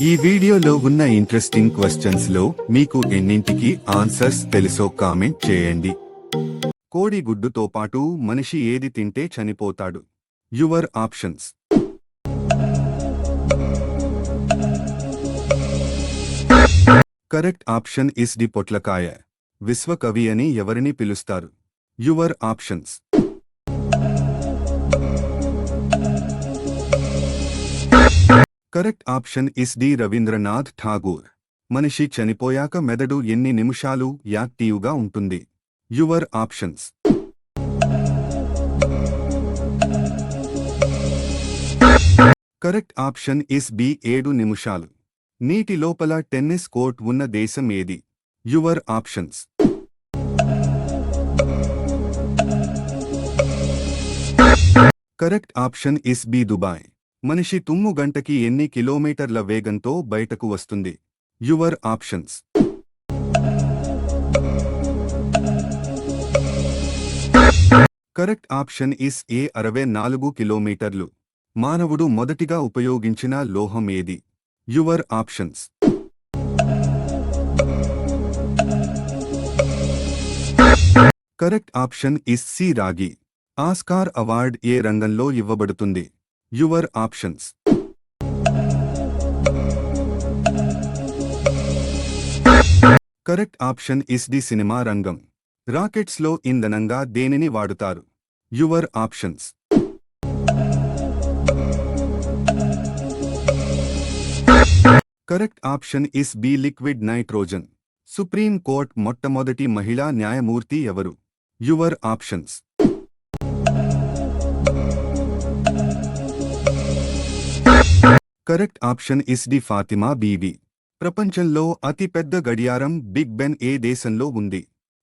ఈ వీడియోలో ఉన్న ఇంట్రెస్టింగ్ క్వశ్చన్స్ లో మీకు ఎన్నింటికి ఆన్సర్స్ తెలుసో కామెంట్ చేయండి. కోడి గుడ్డుతో పాటు మనిషి ఏది తింటే చనిపోతాడు? Your options. Correct option is D పొట్లకాయ. విశ్వకవి అని ఎవరిని పిలుస్తారు? Your options. Correct option is D Rabindranath Tagore. మనిషి చనిపోయాక మెదడు ఎన్ని నిమిషాలు యాక్టివ్గా ఉంటుంది? Your options. Correct option is B 7 నిమిషాలు. నీటి లోపల టెన్నిస్ కోర్ట్ ఉన్న దేశం ఏది? Your options. Correct option is B Dubai. మనిషి తుమ్ము గంటకి ఎన్ని కిలోమీటర్ల వేగంతో బయటకు వస్తుంది? Your options. Correct option is A 64 కిలోమీటర్లు. మానవుడు మొదటిగా ఉపయోగించిన లోహం ఏది? Your options. Correct option is C రాగి. ఆస్కార్ అవార్డ్ ఏ రంగంలో ఇవ్వబడుతుంది? Your options. Correct option is the cinema రంగం. రాకెట్స్ లో ఇంధనంగా దేనిని వాడుతారు? Your options. Correct option is B liquid nitrogen. Supreme court మొట్టమొదటి మహిళా న్యాయమూర్తి ఎవరు? Your options. Correct option is D Fatima Beevi. ప్రపంచంలో అతి పెద్ద గడియారం బిగ్ బెన్ ఏ దేశంలో ఉంది?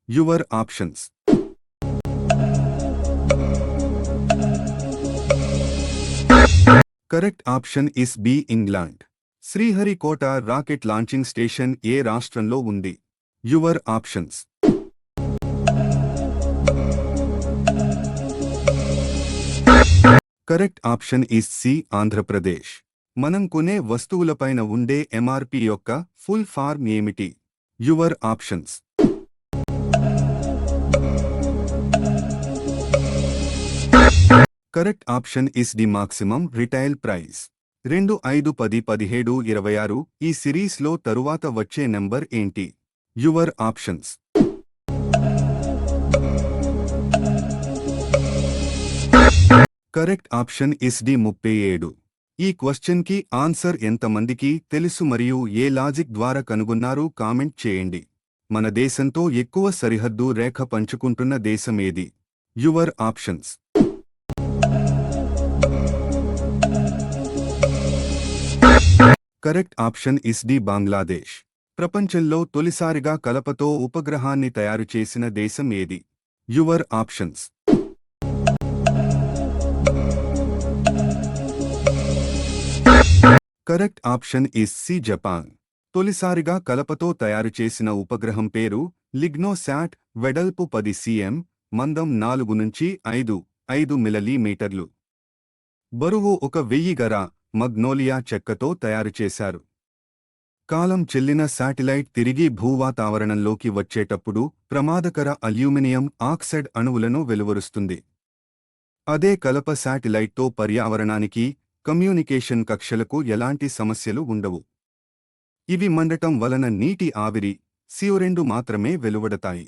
Your options. Correct option is B England. Sriharikota rocket launching station ఏ రాష్ట్రంలో ఉంది? Your options. Correct option is C Andhra Pradesh. మనం కొనే వస్తువులపైన ఉండే ఎంఆర్పి యొక్క ఫుల్ ఫార్మ్ ఏమిటి? Your options. Correct option is the maximum retail price. 2 5 10 17 26 ఈ సిరీస్లో తరువాత వచ్చే నెంబర్ ఏంటి? Your options. Correct option is D 37. ఈ క్వశ్చన్ కి ఆన్సర్ ఎంతమందికి తెలుసు మరియు ఏ లాజిక్ ద్వారా కనుగొన్నారు కామెంట్ చేయండి. మన దేశంతో ఎక్కువ సరిహద్దు రేఖ పంచుకుంటున్న దేశం ఏది? Your options. Correct option is D Bangladesh. ప్రపంచంలో తొలిసారిగా కలపతో ఉపగ్రహాన్ని తయారు చేసిన దేశం ఏది? Your options. Correct option is C Japan. తొలిసారిగా కలపతో తయారు చేసిన ఉపగ్రహం పేరు లిగ్నోశాట్. వెడల్పు 10 cm, మందం 4 నుంచి 5 మిల్లీమీటర్లు. బరువు 1000 గరా మగ్నోలియా చెక్కతో తయారు చేశారు. కాలం చెల్లిన శాటిలైట్ తిరిగి భూవాతావరణంలోకి వచ్చేటప్పుడు ప్రమాదకర అల్యూమినియం ఆక్సైడ్ అణువులను వెలువరుస్తుంది. అదే కలప శాటిలైట్తో పర్యావరణానికి, కమ్యూనికేషన్ కక్షలకు ఎలాంటి సమస్యలు ఉండవు. ఇవి మండటం వలన నీటి ఆవిరి, CO2 మాత్రమే వెలువడతాయి.